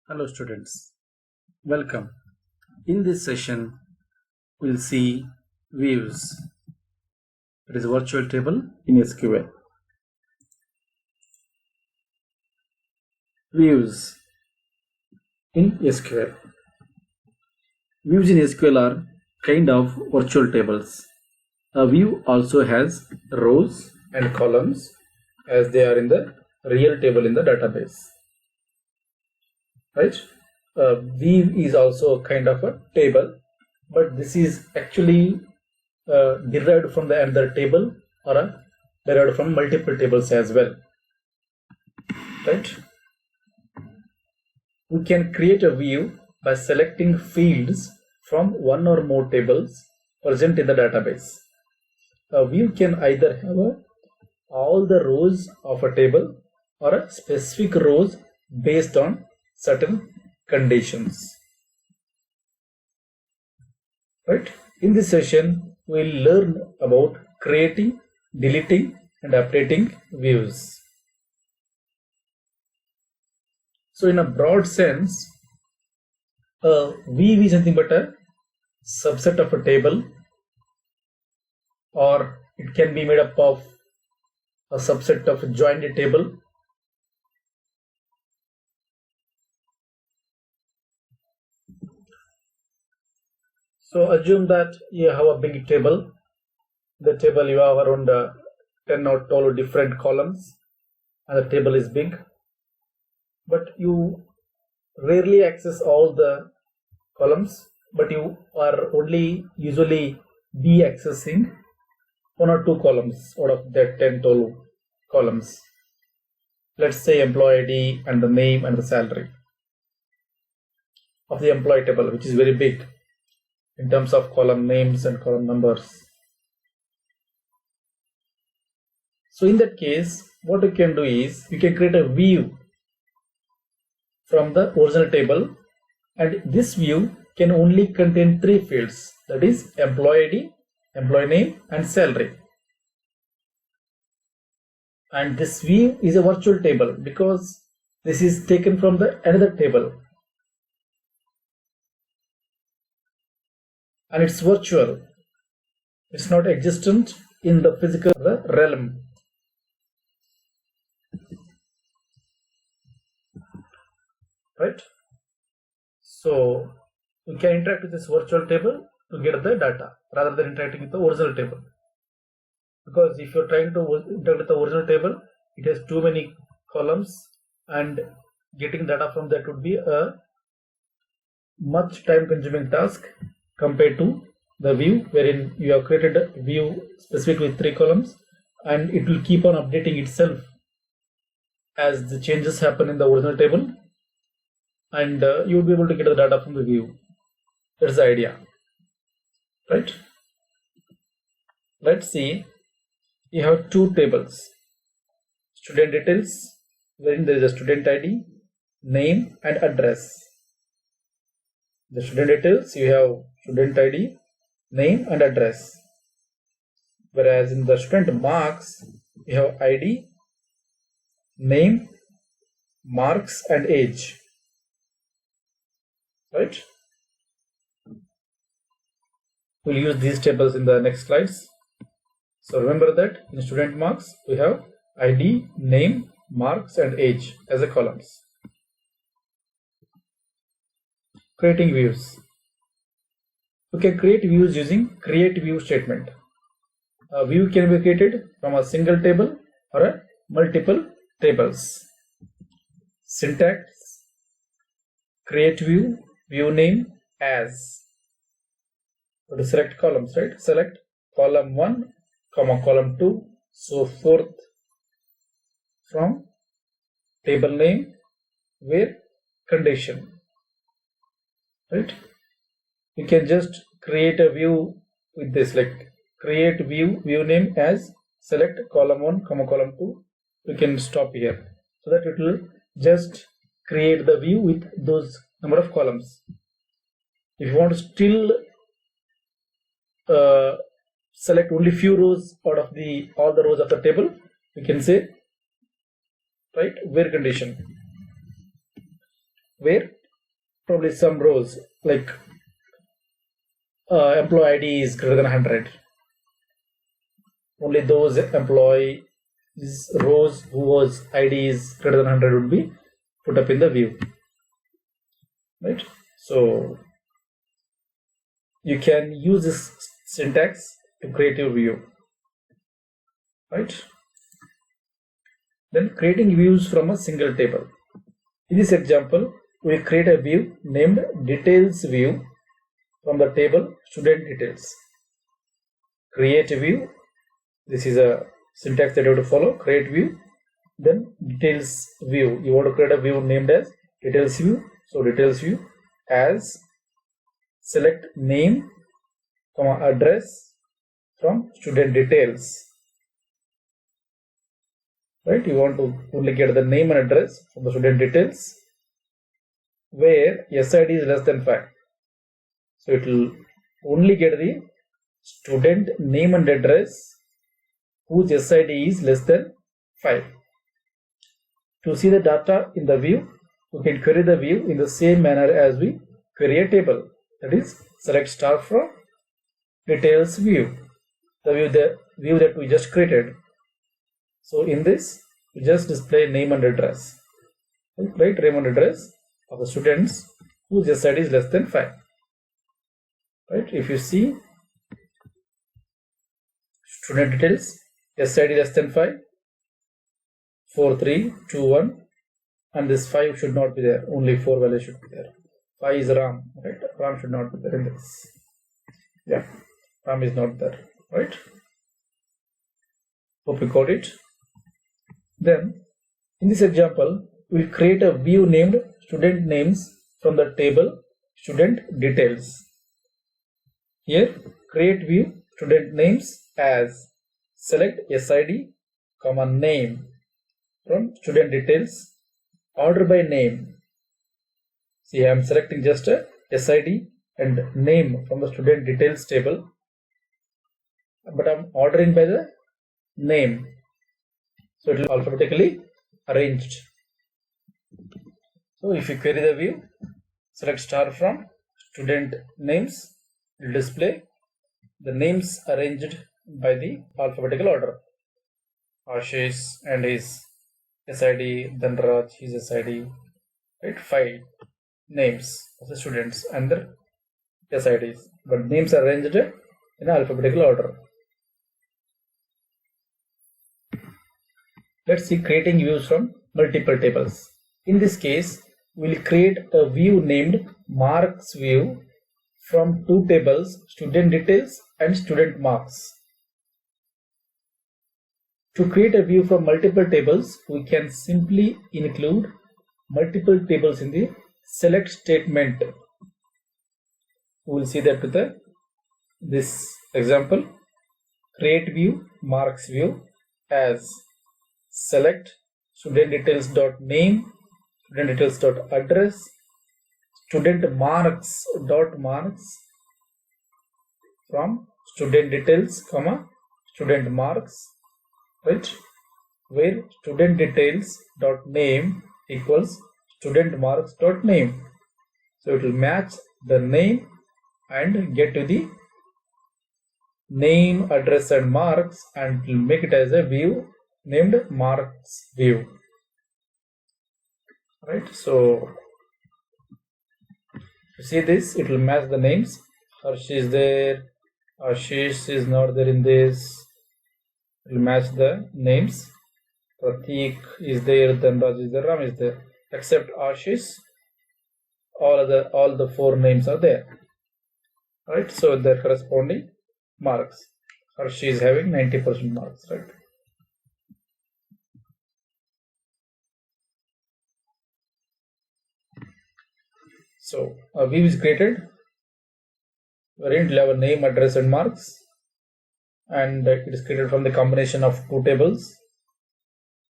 Hello students, welcome. In this session, we'll see views. It is a virtual table in SQL. Views in SQL. Views in SQL are kind of virtual tables. A view also has rows and columns as they are in the real table in the database. Right? View is also kind of a table, but this is actually derived from the another table or derived from multiple tables as well. Right? We can create a view by selecting fields from one or more tables present in the database. A view can either have all the rows of a table or a specific rows based on certain conditions. Right? In this session, we'll learn about creating, deleting, and updating views. So, in a broad sense, a view is nothing but a subset of a table, or it can be made up of a subset of a joined table. So assume that you have a big table. The table you have around 10 or 12 different columns, and the table is big. But you rarely access all the columns, but you are only usually be accessing one or two columns out of that 10-12 columns. Let's say employee ID and the name and the salary of the employee table, which is very big in terms of column names and column numbers. So in that case, what we can do is we can create a view from the original table, and this view can only contain three fields, that is employee ID, employee name, and salary. And this view is a virtual table because this is taken from the another table, and it's virtual. It's not existent in the physical realm. Right? So we can interact with this virtual table to get the data rather than interacting with the original table. Because if you're trying to interact with the original table, it has too many columns, and getting data from that would be a much time-consuming task compared to the view, wherein you have created a view specific with three columns, and it will keep on updating itself as the changes happen in the original table, and you will be able to get the data from the view. That's the idea, right? Let's see. You have two tables: student details, wherein there is a student ID, name, and address. The student details, you have student ID, name, and address. Whereas in the student marks, you have ID, name, marks, and age. Right? We'll use these tables in the next slides. So remember that in student marks, we have ID, name, marks, and age as the columns. Creating views. We can create views using create view statement. A view can be created from a single table or a multiple tables. Syntax: create view, view name as. To select columns, right? Select column 1, column 2, so forth from table name where condition. Right? You can just create a view with this, like create view, view name as, select column 1, column 2. We can stop here so that it will just create the view with those number of columns. If you want to still select only few rows out of all the rows of the table, we can say, right, where condition, where probably some rows like employee ID is greater than 100. Only those employees rows whose ID is greater than 100 would be put up in the view, right? So you can use this syntax to create your view, right? Then creating views from a single table. In this example, we create a view named details view from the table student details. Create a view. This is a syntax that you have to follow. Create view, then details view. You want to create a view named as details view. So details view as select name, address from student details. Right? You want to only get the name and address from the student details where SID is less than 5. So it will only get the student name and address whose SID is less than 5. To see the data in the view, we can query the view in the same manner as we query a table. That is, select star from details view, the view that we just created. So in this, we just display name and address, right? Name and address of the students whose SID is less than 5. Right? If you see student details, SID less than 5, 4, 3, 2, 1, and this 5 should not be there. Only 4 values should be there. 5 is RAM, right? RAM should not be there in this. Yeah, RAM is not there, right? Hope you got it. Then, in this example, we'll create a view named student names from the table student details. Here, create view student names as select SID, name from student details, order by name. See, I am selecting just a SID and name from the student details table, but I am ordering by the name. So it will alphabetically arranged. So if you query the view, select star from student names, it will display the names arranged by the alphabetical order. Ashish and his SID, Dhanraj, his SID, right? 5 names of the students and their SIDs, but names are arranged in alphabetical order. Let's see creating views from multiple tables. In this case, we will create a view named marks view from 2 tables, student details and student marks. To create a view from multiple tables, we can simply include multiple tables in the select statement. We will see that with this example. Create view marks view as select student details dot name, student details dot address, student marks dot marks from student details, student marks, right? Where student details dot name equals student marks dot name. So it will match the name and get to the name, address and marks, and it will make it as a view named marks view, right? So you see this, it will match the names. Harsh is there, Ashish is not there in this. It will match the names. Pratik is there, Dhanraj is there, Ram is there. Except Ashish, all the 4 names are there, right? So their corresponding marks. Harsh is having 90% marks, right? So a view is created wherein it will have a name, address and marks, and it is created from the combination of 2 tables.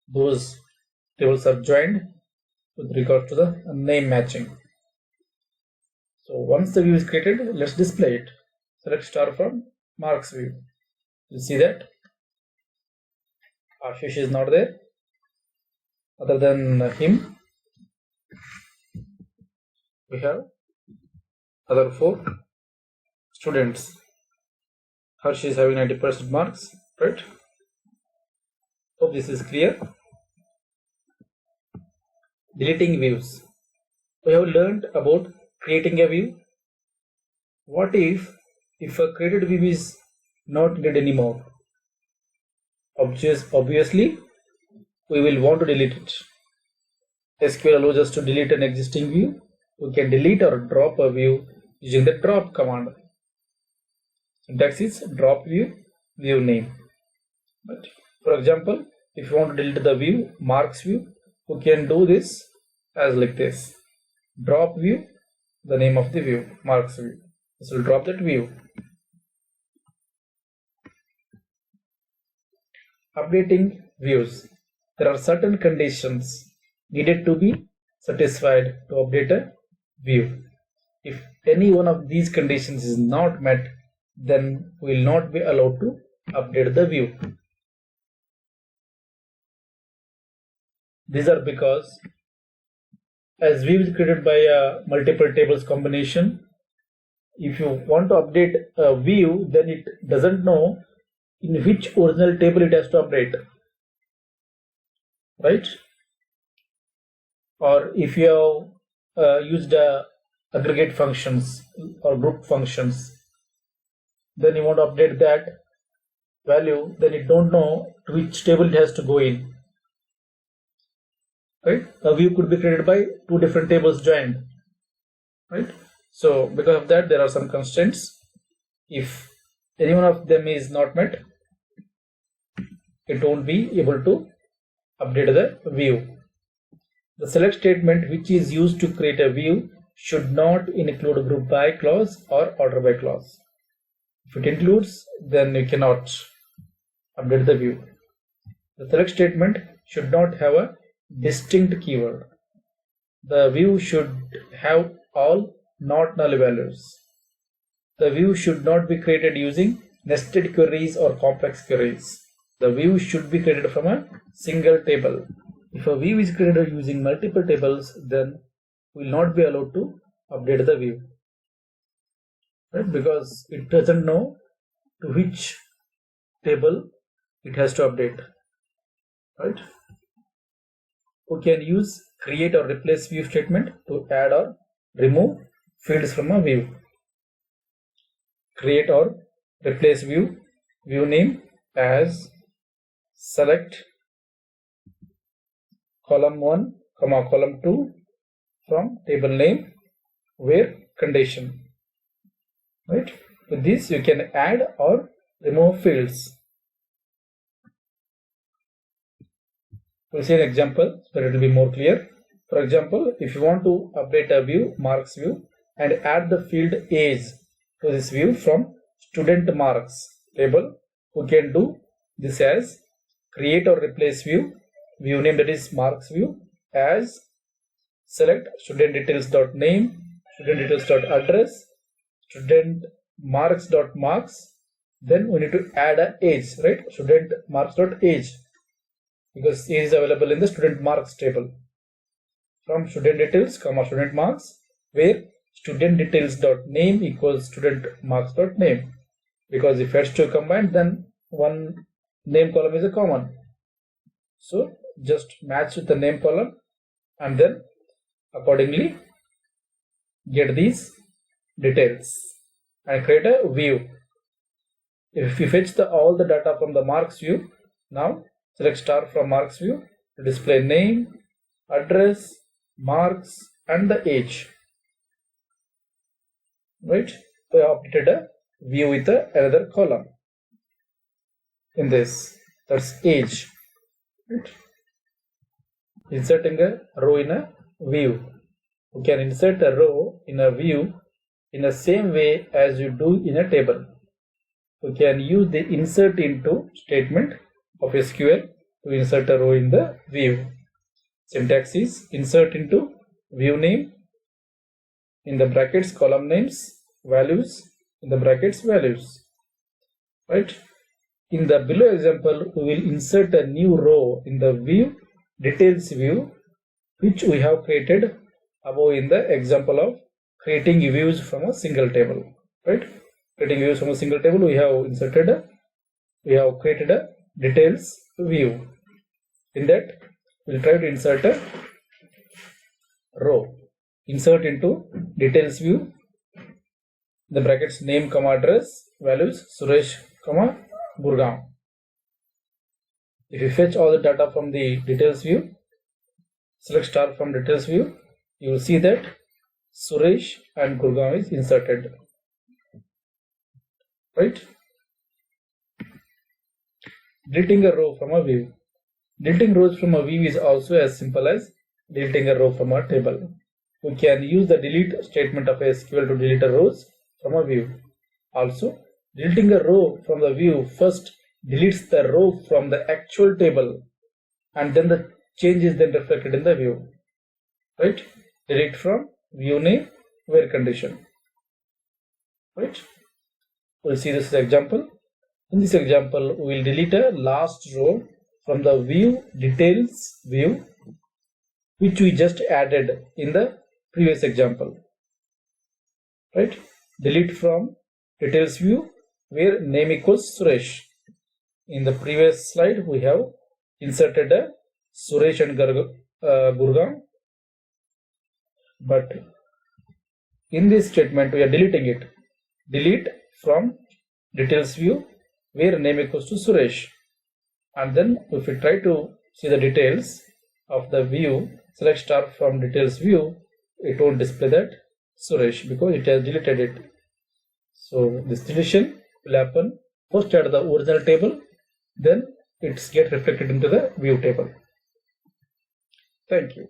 Those tables are joined with regard to the name matching. So once the view is created, let's display it. Select star from marks view. You'll see that Ashish is not there. Other than him, we have other 4 students. Harsh is having 90% marks, right? Hope this is clear. Deleting views. We have learned about creating a view. What if a created view is not needed anymore? Obviously, we will want to delete it. SQL allows us to delete an existing view. We can delete or drop a view using the drop command. Syntax is drop view, view name. But for example, if you want to delete the view, marks view, we can do this as like this. Drop view, the name of the view, marks view. This will drop that view. Updating views. There are certain conditions needed to be satisfied to update a view. If any one of these conditions is not met, then we will not be allowed to update the view. These are because as view is created by a multiple tables combination, if you want to update a view, then it doesn't know in which original table it has to update, right? Or if you have used aggregate functions or group functions, then you want to update that value, then it don't know to which table it has to go in, right? A view could be created by 2 different tables joined, right? So because of that, there are some constraints. If any one of them is not met, it won't be able to update the view. The select statement, which is used to create a view, should not include a group by clause or order by clause. If it includes, then you cannot update the view. The select statement should not have a distinct keyword. The view should have all not null values. The view should not be created using nested queries or complex queries. The view should be created from a single table. If a view is created using multiple tables, then we will not be allowed to update the view, right? Because it doesn't know to which table it has to update, right? We can use create or replace view statement to add or remove fields from a view. Create or replace view name as select column 1, column 2 from table name where condition, right? With this you can add or remove fields. We'll see an example so that it will be more clear. For example, if you want to update a view, marks view, and add the field age to this view from student marks table, we can do this as create or replace view name, that is marks view, as select student details.name, student details.address, student marks.marks. Then we need to add a age, right? Student marks.age, because age is available in the student marks table. From student details, student marks, where student details.name equals student marks.name, because if it's to combine, then one name column is a common. So just match with the name column and then accordingly get these details and create a view. If you fetch all the data from the marks view, now select star from marks view to display name, address, marks and the age, right? We have updated a view with another column in this, that's age, right? Inserting a row in a view. You can insert a row in a view in the same way as you do in a table. You can use the insert into statement of SQL to insert a row in the view. Syntax is insert into view name, in the brackets column names, values, in the brackets values, right? In the below example, we will insert a new row in the view details view which we have created above in the example of creating views from a single table, right? Creating views from a single table, we have created a details view. In that, we'll try to insert a row. Insert into details view, the brackets name comma address, values Suresh comma Gurgaon. If you fetch all the data from the details view, select star from details view, you will see that Suresh and Gurgaon is inserted, right? Deleting a row from a view. Deleting rows from a view is also as simple as deleting a row from a table. We can use the delete statement of SQL to delete a rows from a view. Also, deleting a row from the view first deletes the row from the actual table, and then the change is then reflected in the view, right? Delete from view name where condition, right? We'll see this example. In this example, we will delete a last row from the view details view, which we just added in the previous example, right? Delete from details view where name equals Suresh. In the previous slide, we have inserted a Suresh and Gurgaon, but in this statement we are deleting it. Delete from details view where name equals to Suresh, and then if we try to see the details of the view, select star from details view, it won't display that Suresh because it has deleted it. So this deletion will happen first at the original table, then it gets reflected into the view table. Thank you.